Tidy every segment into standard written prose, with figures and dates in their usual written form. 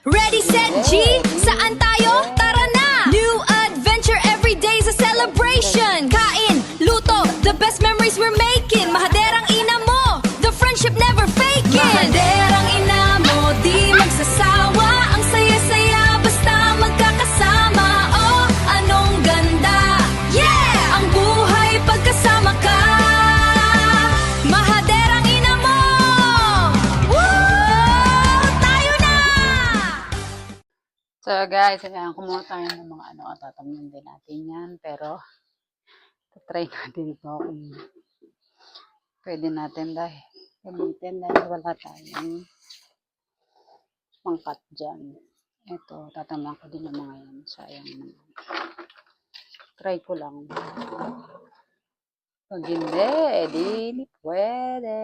Ready, set, G! Saan tayo? Tara na! New adventure every day's a celebration! Kain, luto, the best memories we're making. Mahaderang ina mo, the friendship never faking. Mahaderang ina mo, di magsasawa. Ang saya-saya, basta magkakasama. Oh, anong ganda! Yeah! Ang buhay pagkasama ka. Mahaderang ina mo! Woo! Tayo na! So guys, ayan, kumuha tayo ng mga tatamnan din natin yan. Pero, try natin ito kung pwede natin gamitin dahil wala tayong pangkat dyan. Ito, tatamnan ko din ng mga yan. Sayang naman. Try ko lang. Pag hindi pwede.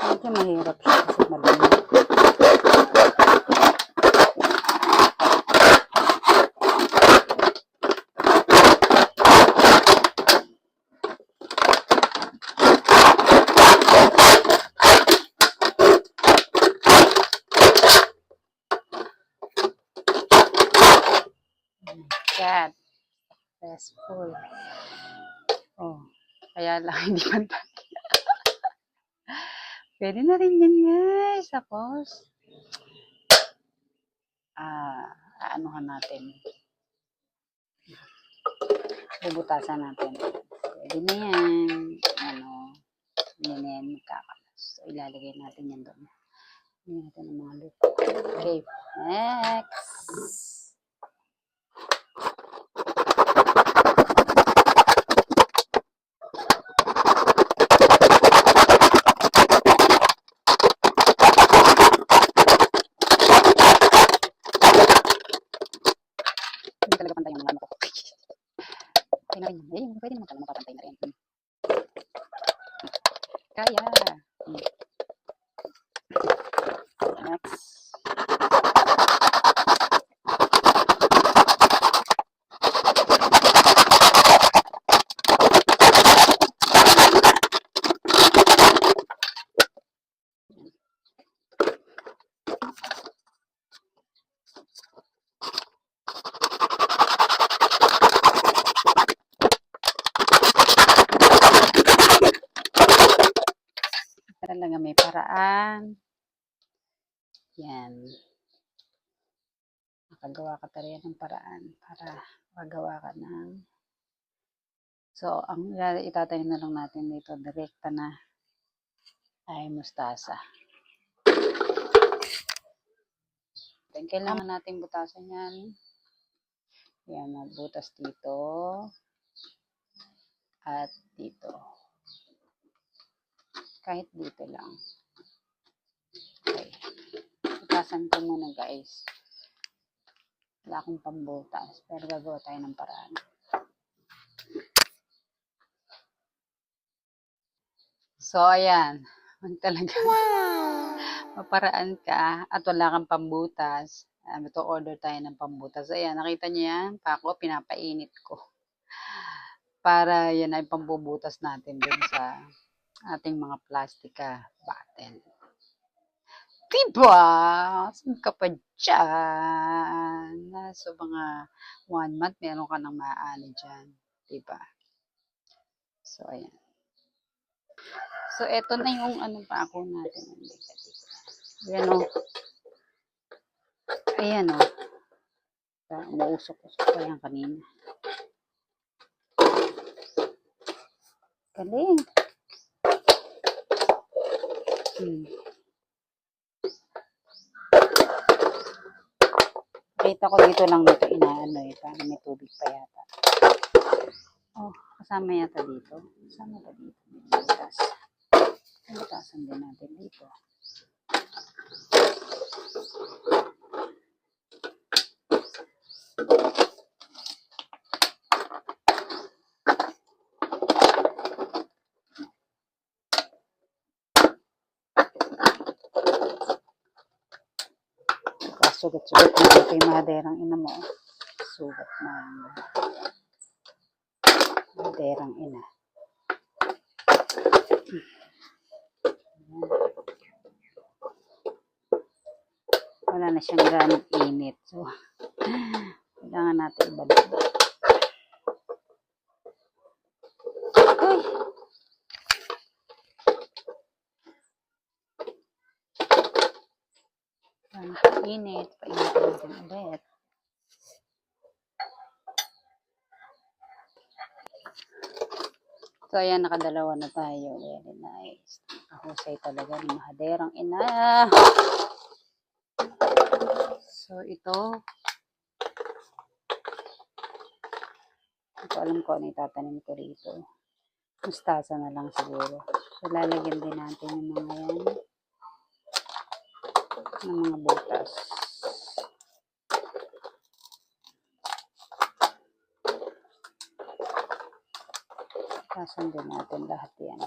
Medyo mahirap siya kasi madami. God. Stressful. Oh, kaya lang hindi pantay. Pwede na rin yan, guys. Tapos, aanuhan natin. Bubutasan natin. Pwede na yan. Yan na yan, magkakalas. So, ilalagay natin yan doon. Hindi natin ang mga lupa. Okay, next. Hindi talaga pantay yung mga ko. Okay na rin. Pwede naman talaga mapapantay na rin. Kaya. Next. Talaga may paraan. Yan. Makagawa ka talaga ng paraan para magawa ka ng. So, ang itatayo na lang natin dito, direkta na ay mustasa. Then, kailangan natin butasan yan. Yan, magbutas dito. At dito. Kahit dito lang. Okay. Butasan ko muna, guys. Wala akong pambutas. Pero gagawa tayo ng paraan. So, ayan. Talaga. Maparaan ka at wala kang pambutas. Ito, order tayo ng pambutas. Ayan, nakita niyo yan? Pako, pinapainit ko. Para yan ay pambubutas natin dun sa ating mga plastika bottle. Diba? Saan ka pa dyan? So, mga 1 month, meron ka nang maaano dyan. Diba? So, ayan. So, eto na yung pako natin. Ayan o. Ayan o. Umuusok-usok pa yan kanina. Galing. Kita ko dito lang dito inaano para may tubig pa yata. Oh, kasama yata dito. Kasama ba dito? Butas. Butasan din natin dito. Sugat-sugat na ito yung mahaderang ina mo. sugat ng maderang ina. Wala na siyang ganong init. So, kailangan natin ibalik. Uy! Init. Painitin natin ulit. So, ayan, nakadalawa na tayo. Very nice. Nakahusay talaga ng mahaderang ina. So, ito alam ko ano itatanim ko rito. Mustasa na lang siguro. So, lalagyan din natin yung mga yan ng mga butas. Tasan din natin lahat yan.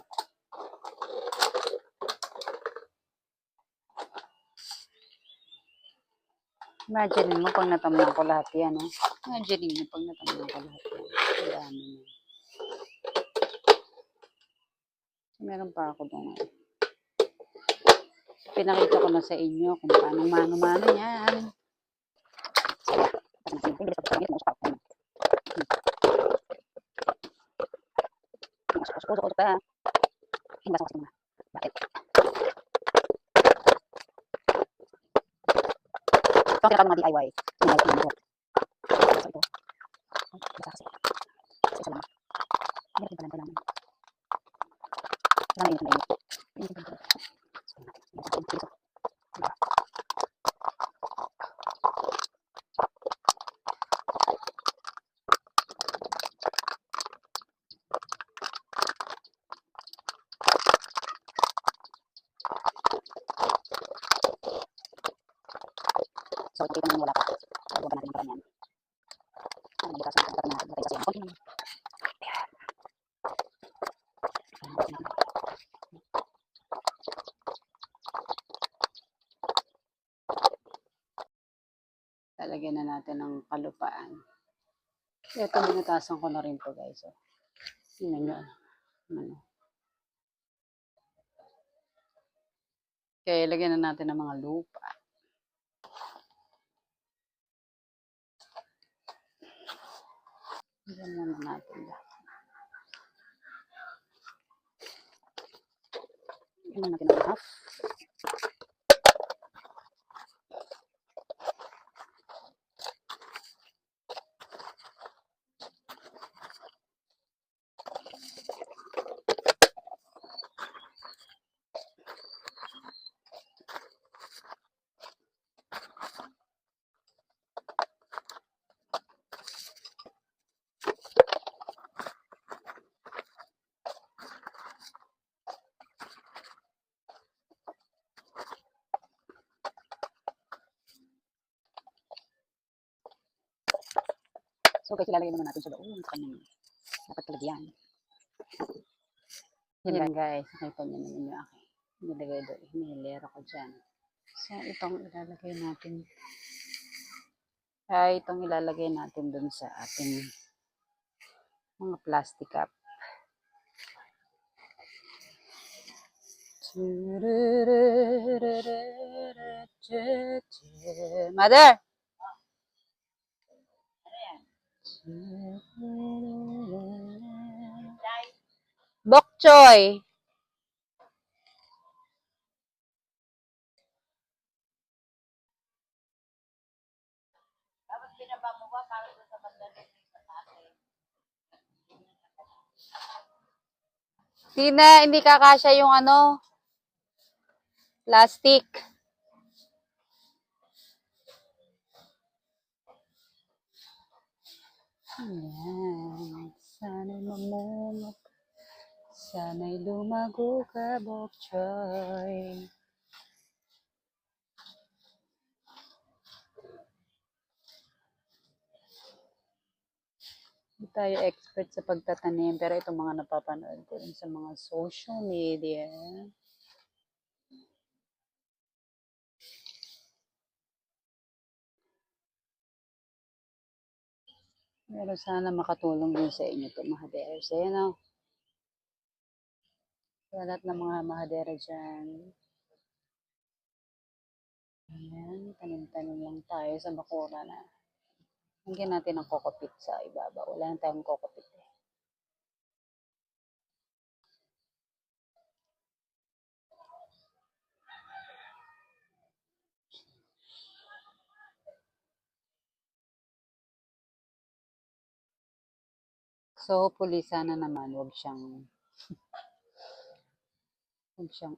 Imagine mo pag natamnan ko lahat yan. Oh. Imagine mo pag natamnan ko lahat yan. Ang dami niya. Meron pa ako doon. Pinakita ko na sa inyo kung paano mano-mano yan. Usok-usok pa. Hindas mo bakit? Ito ang tinatawag mga DIY. Ito. Isa lang. Hindi rin pala naman. Wala na yun. So, ito naman wala pa. Wala pa natin yung parang yan. Ang bukas na natin natin sa siya. Konti naman. Lalagyan na natin ng kalupaan. Ito, binutasan ko na rin to guys. So, tingnan nyo. Ano. Okay, lagyan na natin ng mga lupa. Lagyan na natin lahat. Lagyan na natin ng half. So guys, ilalagay naman natin sa loob sa kanyang dapat kalagyan. Yan guys, nakita niyo naman yung aking nilagay doon. Hinilera ko dyan. So itong ilalagay natin. Itong ilalagay natin doon sa ating mga plastic cup. Mother! Bok choy. Tapos binaba mo ba para sa bandang sa atin? Tina, hindi kakasya yung ano, plastic. Ayan. Sana'y mamulok. Sana'y lumago ka, bok choy. Hindi tayo expert sa pagtatanim, pero itong mga napapanood ko rin sa mga social media. Pero sana makatulong din sa inyo to, mahaders. Ayan o. Sa lahat ng mga mahadera dyan. Ayan, tanim-tanim lang tayo sa bakura na. Hanggang natin ang kokopit sa ibaba. Wala na tayong kokopit eh. So, hopefully, sana naman huwag siyang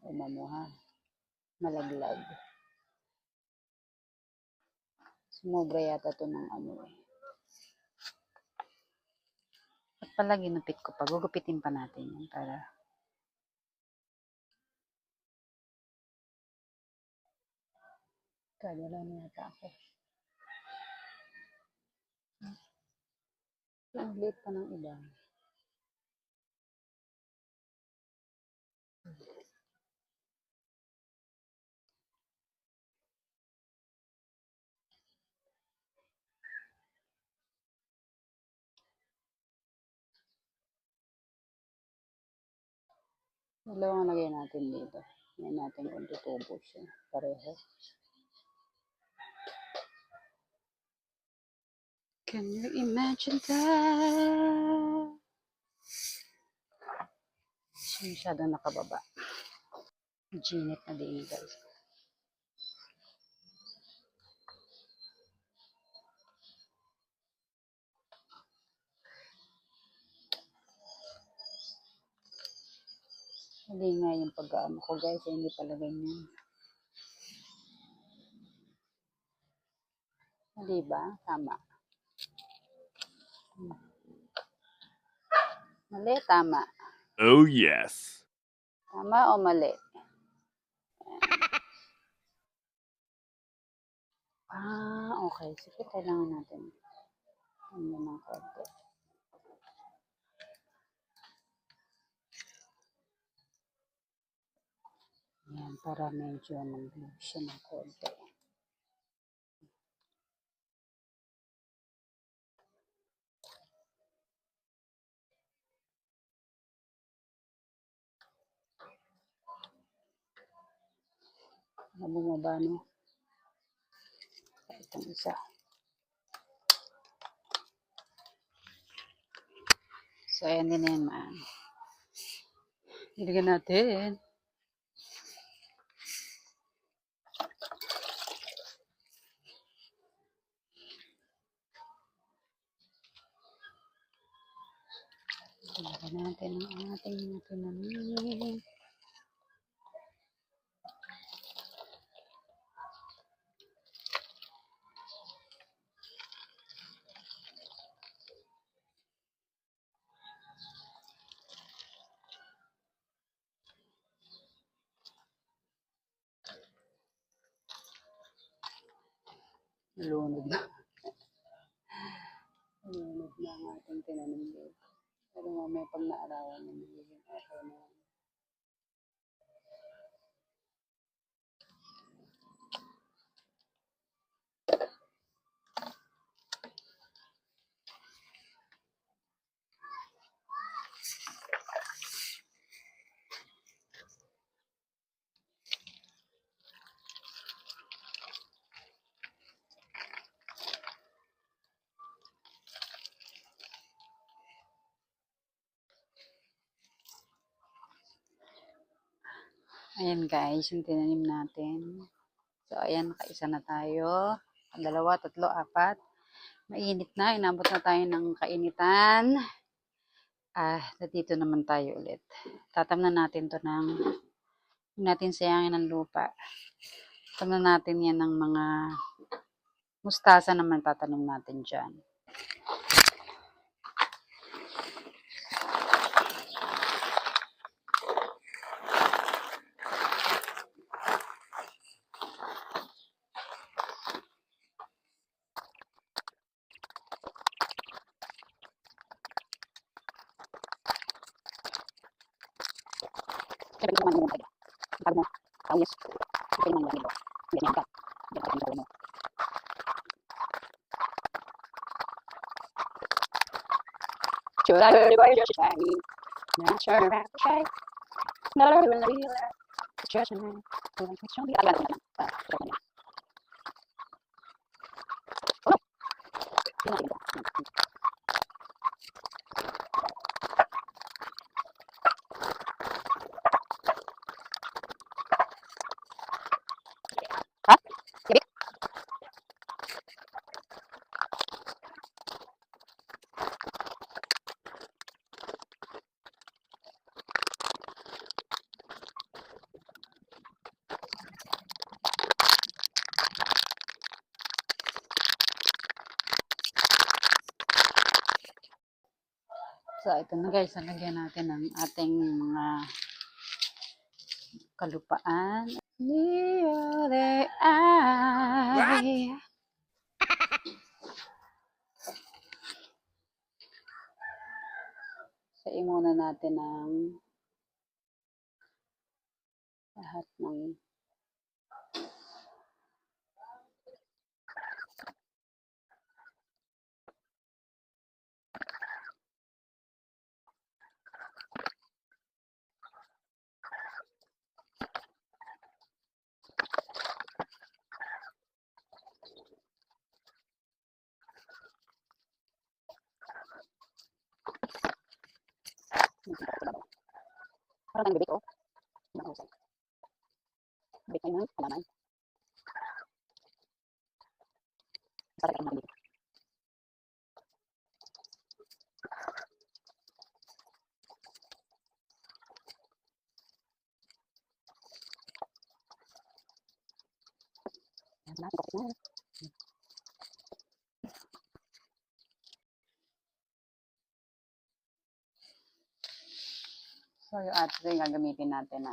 umano ha. Malaglag. Sumobra yata to ng ano eh. At pala ginupit ko pa. Gugupitin pa natin yan para wala na yata ako. Ang late pa ng iba. Dalawang lagay natin dito. Yan natin kung tutubo siya. Pareho. Can you imagine that? Siya masyadong nakababa. Ginit na din guys. Hindi nga yung pag-aano ko guys. Hindi pala ganyan. Hindi ba? Tama. Mali, tama. Oh, yes. Tama o mali? Okay. Sige, kailangan natin. Ano ng konti. Ayan, para medyo mag-blue siya ng konti. Bumaba, no? Itong isa. So, ayan din yan, man. Ilagyan natin. Ilagyan natin ang ating tinanim. Lunod na. Lunod na ang ating tinanim dito. Pero mamaya pag naarawan na magiging okay na. Ayan guys, yung tinanim natin. So, ayan, nakaisa na tayo. Dalawa, tatlo, apat. Mainit na. Inabot na tayo ng kainitan. Dito naman tayo ulit. Tatamnan natin to ng natin sayangin ng lupa. Tatamnan natin yan ng mga mustasa naman tatanim natin dyan. Should I really buy just a shaggy? Not sure about the shaggy. Not really really just a man. Show me. Ha? Gabi? So, ito na guys, nalagyan natin ng ating mga kalupaan. The other eye. So, imuna natin ng lahat ng parang ang bibig ko. Mahusay. Bibig ko ng halaman. Sarap ang bibig. Natin ko na. So, yung ating gagamitin natin na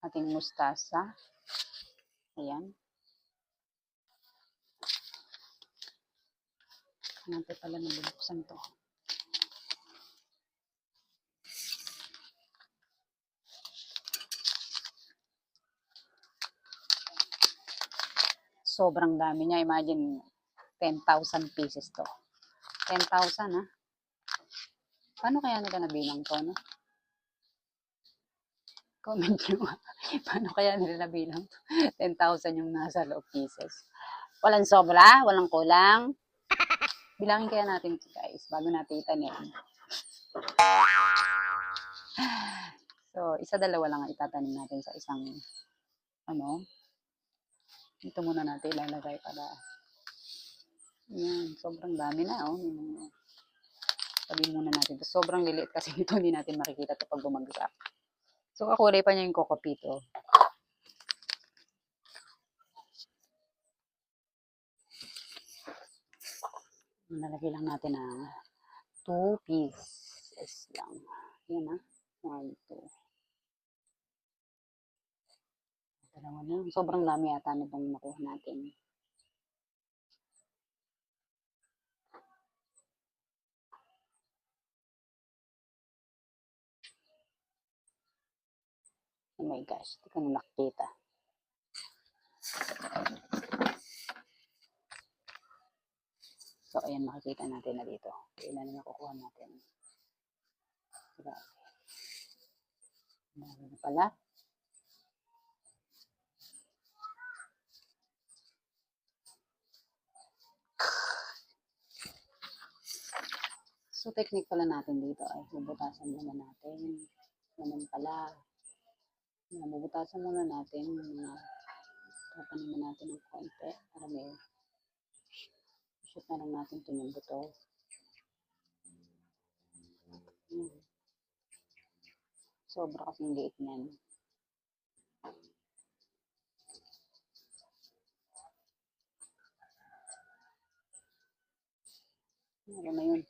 ating mustasa. Ayan. Natin pala nabubuksan to. Sobrang dami niya. Imagine, 10,000 pieces to. 10,000 ha? Paano kaya nila nabilang to, no? Comment nyo. Paano kaya nila nabilang to? 10,000 yung nasa loob pieces. Walang sobra, walang kulang. Bilangin kaya natin ito guys, bago natin itanim. So, isa-dalawa lang ang itatanim natin sa isang, ito muna natin ilalagay para, yan, sobrang dami na, oh. Sabi muna natin, sobrang liliit kasi ito, hindi natin makikita ito pag bumagsak. So, kakulay pa niya yung kokopito. Nalagay lang natin ng 2 pieces lang. Yan ha. 1, 2. Dalawa na. Sobrang dami yata nitong nakuha natin. Oh my gosh. Hindi ko na nakikita. So, ayan. Makikita natin na dito. Ilan na nakukuha natin. Diba? Dami na pala. So, technique pala natin dito ay bubutasan muna natin. Ganun pala. Bubutasan muna natin. Tapanin natin ng konti para may shoot na lang natin ito yung buto. Sobra kasing liit niyan. Ano na yun?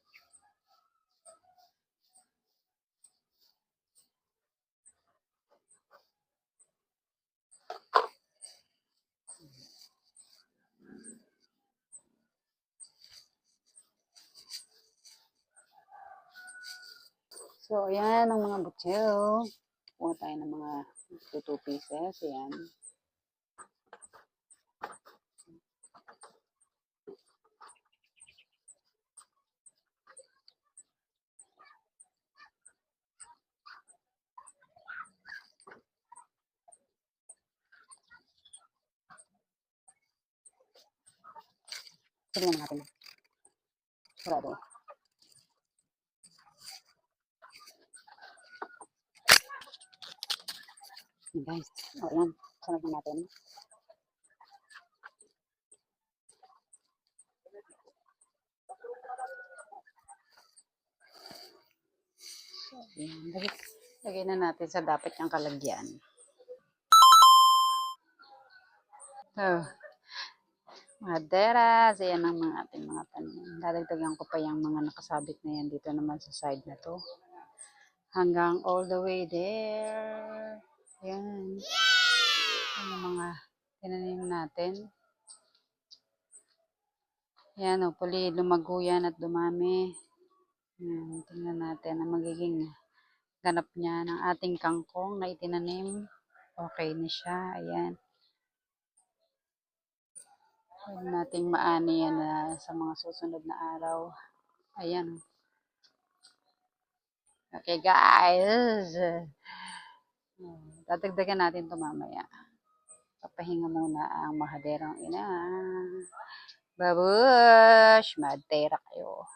So, ayan ang mga butsil. Kuha tayo ng mga 2 pieces. Ayan. Tingnan natin. Sarado. Yan guys. O yan. Sunod na natin. So, yan. Lagay na natin sa dapat niyang kalagyan. So, maderas. Ayan ang mga ating mga tanim. Dadagdagan ko pa yung mga nakasabit na yan dito naman sa side na to. Hanggang all the way there. Ayan. Yan ang mga tinanim natin. Yan o, puli lumago yan at dumami. Yan, tingnan natin ang magiging ganap niya ng ating kangkong na itinanim. Okay na siya. Ayan. Pwede nating maani yan sa mga susunod na araw. Ayan. Okay guys. Dadagdagan natin ito mamaya. Papahinga muna ang mahaderang ina. Babush! Madera kayo.